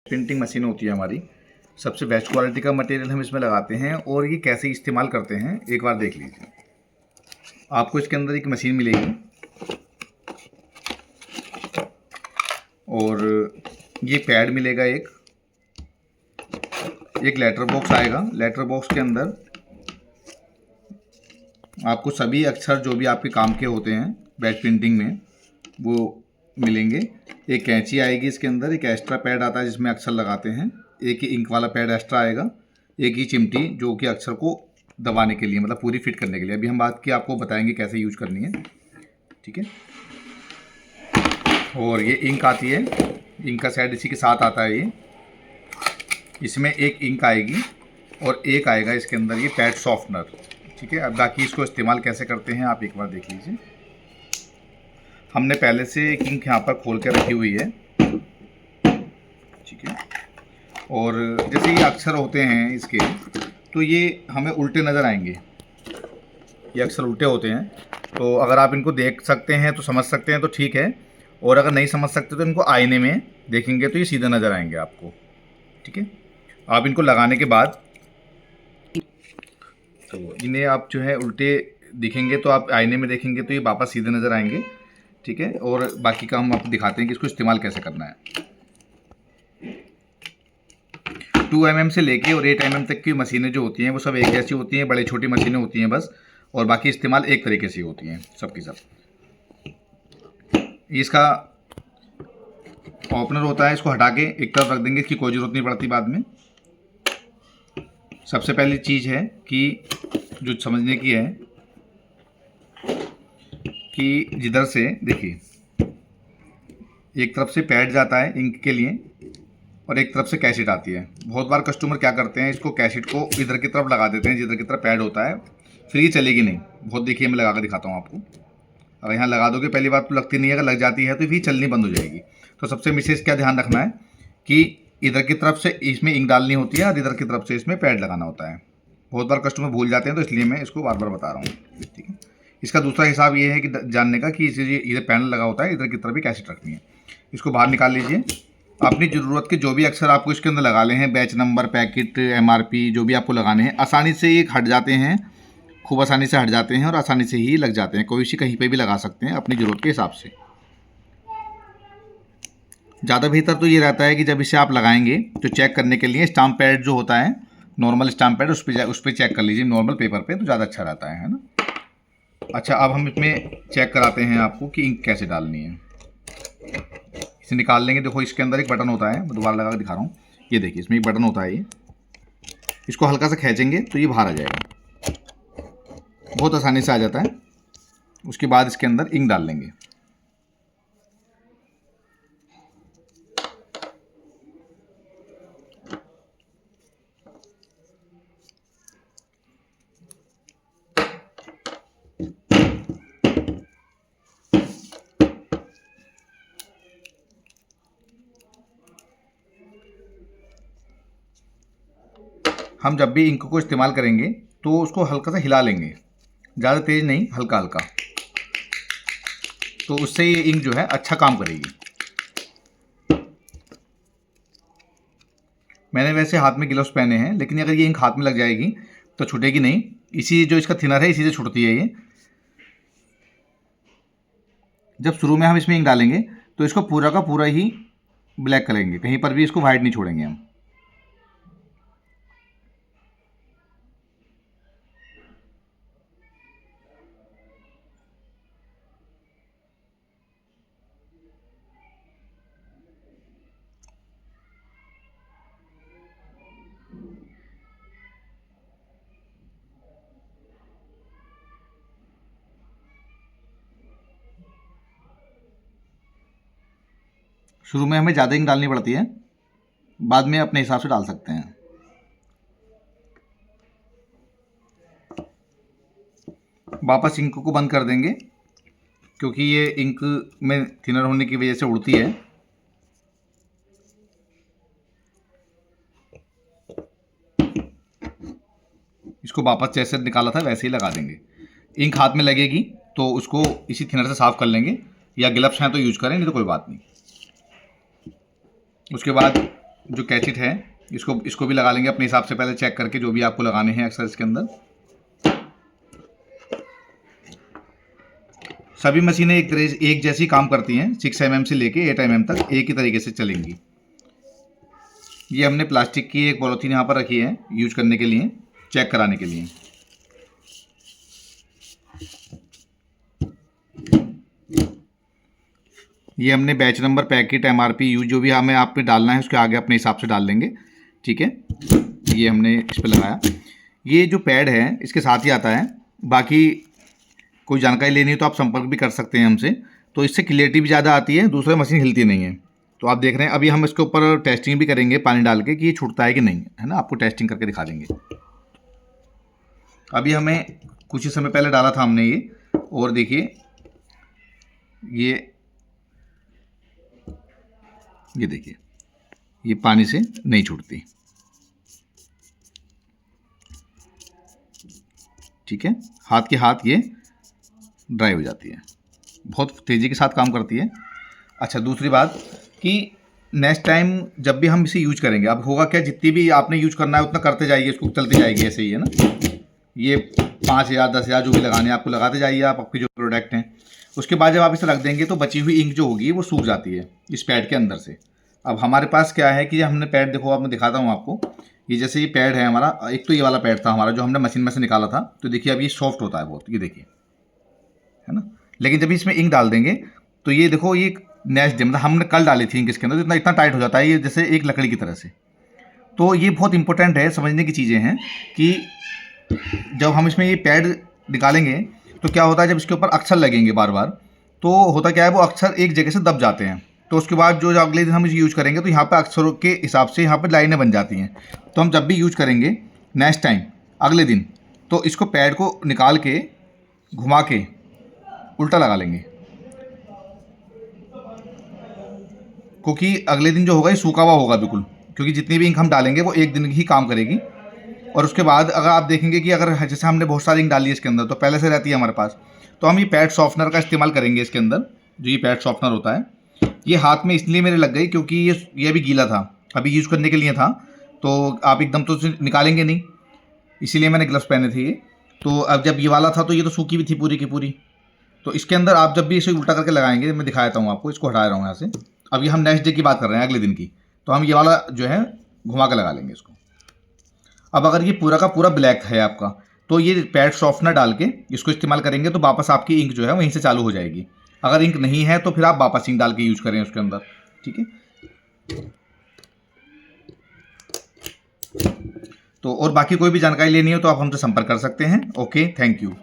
Printing machine होती है हमारी, सबसे बेस्ट क्वालिटी का मटेरियल हम इसमें लगाते हैं। और ये कैसे इस्तेमाल करते हैं एक बार देख लीजिए। आपको इसके अंदर एक मशीन मिलेगी और ये पैड मिलेगा, एक लेटर बॉक्स आएगा। लेटर बॉक्स के अंदर आपको सभी अक्षर जो भी आपके काम के होते हैं बैच प्रिंटिंग में वो मिलेंगे। एक कैंची आएगी इसके अंदर, एक एक्स्ट्रा पैड आता है जिसमें अक्षर लगाते हैं, एक ही इंक वाला पैड एक्स्ट्रा आएगा, एक ही चिमटी जो कि अक्षर को दबाने के लिए, मतलब पूरी फिट करने के लिए। अभी हम बात की आपको बताएंगे कैसे यूज करनी है, ठीक है। और ये इंक आती है, इंक का सेट इसी के साथ आता है। ये इसमें एक इंक आएगी और एक आएगा इसके अंदर ये पैड सॉफ्टनर, ठीक है। अब बाकी इसको इस्तेमाल कैसे करते हैं आप एक बार देख लीजिए। हमने पहले से एक इंक यहाँ पर खोल के रखी हुई है, ठीक है। और जैसे ये अक्षर होते हैं इसके, तो ये हमें उल्टे नज़र आएंगे। ये अक्षर उल्टे होते हैं, तो अगर आप इनको देख सकते हैं तो समझ सकते हैं तो ठीक है, और अगर नहीं समझ सकते तो इनको आईने में देखेंगे तो ये सीधे नज़र आएंगे आपको, ठीक है। आप इनको लगाने के बाद तो इन्हें आप जो है उल्टे दिखेंगे तो आप आईने में देखेंगे तो ये वापस सीधे नज़र आएंगे, ठीक है। और बाकी का हम आपको दिखाते हैं कि इसको इस्तेमाल कैसे करना है। 2 mm से लेके और 8 mm तक की मशीनें जो होती हैं वो सब एक जैसी होती हैं, बड़ी छोटी मशीनें होती हैं बस, और बाकी इस्तेमाल एक तरीके से होती हैं सब की सब। इसका ओपनर होता है, इसको हटा के एक तरफ रख देंगे, इसकी कोई ज़रूरत नहीं पड़ती बाद में। सबसे पहली चीज़ है कि जो समझने की है कि जिधर से देखिए एक तरफ से पैड जाता है इंक के लिए और एक तरफ से कैसेट आती है। बहुत बार कस्टमर क्या करते हैं, इसको कैसेट को इधर की तरफ लगा देते हैं जिधर की तरफ पैड होता है, फिर ये चलेगी नहीं। बहुत देखिए मैं लगा कर दिखाता हूँ आपको। अगर यहाँ लगा दोगे पहली बात तो लगती नहीं है, अगर लग जाती है तो फिर चलनी बंद हो जाएगी। तो सबसे विशेष क्या ध्यान रखना है कि इधर की तरफ से इसमें इंक डालनी होती है और इधर की तरफ से इसमें पैड लगाना होता है। बहुत बार कस्टमर भूल जाते हैं तो इसलिए मैं इसको बार बार बता रहा हूँ, ठीक है। इसका दूसरा हिसाब ये है कि जानने का कि इधर पैनल लगा होता है, इधर की तरफ भी कैसेट रखनी है। इसको बाहर निकाल लीजिए। अपनी ज़रूरत के जो भी अक्षर आपको इसके अंदर लगाने हैं, बैच नंबर, पैकेट, MRP जो भी आपको लगाने हैं, आसानी से ये हट जाते हैं, खूब आसानी से हट जाते हैं और आसानी से ही लग जाते हैं। कोई सी कहीं पे भी लगा सकते हैं अपनी ज़रूरत के हिसाब से। ज़्यादा बेहतर तो ये रहता है कि जब इसे आप लगाएंगे तो चेक करने के लिए स्टाम्प पैड जो होता है, नॉर्मल स्टाम्प पैड, उस पर चेक कर लीजिए, नॉर्मल पेपर पे तो ज़्यादा अच्छा रहता है ना। अच्छा, अब हम इसमें चेक कराते हैं आपको कि इंक कैसे डालनी है। इसे निकाल लेंगे। देखो इसके अंदर एक बटन होता है, मैं दोबारा लगा कर दिखा रहा हूँ। ये देखिए इसमें एक बटन होता है, ये इसको हल्का सा खींचेंगे तो ये बाहर आ जाएगा, बहुत आसानी से आ जाता है। उसके बाद इसके अंदर इंक डाल लेंगे। हम जब भी इंक को इस्तेमाल करेंगे तो उसको हल्का सा हिला लेंगे, ज़्यादा तेज़ नहीं, हल्का हल्का, तो उससे ये इंक जो है अच्छा काम करेगी। मैंने वैसे हाथ में ग्लव्स पहने हैं, लेकिन अगर ये इंक हाथ में लग जाएगी तो छूटेगी नहीं। इसी जो इसका थिनर है इसी से छूटती है ये। जब शुरू में हम इसमें इंक डालेंगे तो इसको पूरा का पूरा ही ब्लैक करेंगे, कहीं पर भी इसको वाइट नहीं छोड़ेंगे हम। शुरू में हमें ज़्यादा इंक डालनी पड़ती है, बाद में अपने हिसाब से डाल सकते हैं। वापस इंक को बंद कर देंगे क्योंकि ये इंक में थिनर होने की वजह से उड़ती है। इसको वापस जैसे निकाला था वैसे ही लगा देंगे। इंक हाथ में लगेगी तो उसको इसी थिनर से साफ़ कर लेंगे, या ग्लव्स हैं तो यूज करें, नहीं तो कोई बात नहीं। उसके बाद जो कैसेट है इसको भी लगा लेंगे अपने हिसाब से, पहले चेक करके जो भी आपको लगाने हैं अक्सर इसके अंदर। सभी मशीनें एक जैसी काम करती हैं, 6 mm से लेके 8 mm तक एक ही तरीके से चलेंगी। ये हमने प्लास्टिक की एक पॉलीथीन यहाँ पर रखी है यूज करने के लिए, चेक कराने के लिए। ये हमने batch number, packet, MRP, use जो भी हमें आप पे डालना है उसके आगे अपने हिसाब से डाल लेंगे, ठीक है। ये हमने इस पर लगाया। ये जो पैड है इसके साथ ही आता है। बाकी कोई जानकारी लेनी हो तो आप संपर्क भी कर सकते हैं हमसे। तो इससे क्लियरिटी भी ज़्यादा आती है, दूसरा मशीन हिलती नहीं है। तो आप देख रहे हैं अभी हम इसके ऊपर टेस्टिंग भी करेंगे पानी डाल के कि ये छूटता है कि नहीं, है ना। आपको टेस्टिंग करके दिखा देंगे। अभी हमें कुछ ही समय पहले डाला था हमने ये, और देखिए ये देखिए ये पानी से नहीं छूटती, ठीक है। हाथ के हाथ ये ड्राई हो जाती है, बहुत तेज़ी के साथ काम करती है। अच्छा, दूसरी बात कि नेक्स्ट टाइम जब भी हम इसे यूज करेंगे, अब होगा क्या, जितनी भी आपने यूज करना है उतना करते जाइए, इसको चलती जाएगी ऐसे ही, है ना। ये 5,000 10,000 जो भी लगाने आपको लगाते जाइए आप आपके जो प्रोडक्ट हैं। उसके बाद जब आप इसे रख देंगे तो बची हुई इंक जो होगी वो सूख जाती है इस पैड के अंदर से। अब हमारे पास क्या है कि हमने पैड, देखो आप, मैं दिखाता हूँ आपको। ये जैसे ये पैड है हमारा, एक तो ये वाला पैड था हमारा जो हमने मशीन में से निकाला था, तो देखिए अब ये सॉफ्ट होता है बहुत, ये देखिए, है ना। लेकिन जब इसमें इंक डाल देंगे तो ये देखो, ये नेक्स्ट डे, मतलब हमने कल डाली थी इंक इसके अंदर, तो इतना टाइट हो जाता है ये जैसे एक लकड़ी की तरह से। तो ये बहुत इंपॉर्टेंट है, समझने की चीज़ें हैं कि जब हम इसमें ये पैड निकालेंगे तो क्या होता है, जब इसके ऊपर अक्षर लगेंगे बार बार, तो होता क्या है, वो अक्षर एक जगह से दब जाते हैं। तो उसके बाद जो अगले दिन हम इसे यूज करेंगे तो यहाँ पर अक्षरों के हिसाब से यहाँ पर लाइनें बन जाती हैं। तो हम जब भी यूज करेंगे नेक्स्ट टाइम अगले दिन, तो इसको पैड को निकाल के घुमा के उल्टा लगा लेंगे, क्योंकि अगले दिन जो होगा ये सूखा हुआ होगा बिल्कुल, क्योंकि जितनी भी इंक हम डालेंगे वो एक दिन ही काम करेगी। और उसके बाद अगर आप देखेंगे कि अगर जैसे हमने बहुत सारी इंक डाली है इसके अंदर, तो पहले से रहती है हमारे पास, तो हम ये पैड सॉफ्टनर का इस्तेमाल करेंगे इसके अंदर। जो ये पैड सॉफ्टनर होता है, ये हाथ में इसलिए मेरे लग गई क्योंकि ये भी गीला था, अभी यूज़ करने के लिए था, तो आप एकदम तो निकालेंगे नहीं, इसीलिए मैंने ग्लव्स पहने थे ये। तो अब जब ये वाला था तो ये तो सूखी भी थी पूरी की पूरी। तो इसके अंदर आप जब भी इसे उल्टा करके लगाएंगे, मैं दिखाता हूँ आपको, इसको हटा रहा हूँ यहाँ से। अब ये हम नेक्स्ट डे की बात कर रहे हैं, अगले दिन की, तो हम ये वाला जो है घुमा कर लगा लेंगे इसको। अब अगर ये पूरा का पूरा ब्लैक है आपका, तो ये पैड सॉफ्टनर डाल के इसको इस्तेमाल करेंगे तो वापस आपकी इंक जो है वहीं से चालू हो जाएगी। अगर इंक नहीं है तो फिर आप वापस इंक डाल के यूज करें उसके अंदर, ठीक है। तो और बाकी कोई भी जानकारी लेनी हो तो आप हमसे संपर्क कर सकते हैं। Okay, thank you.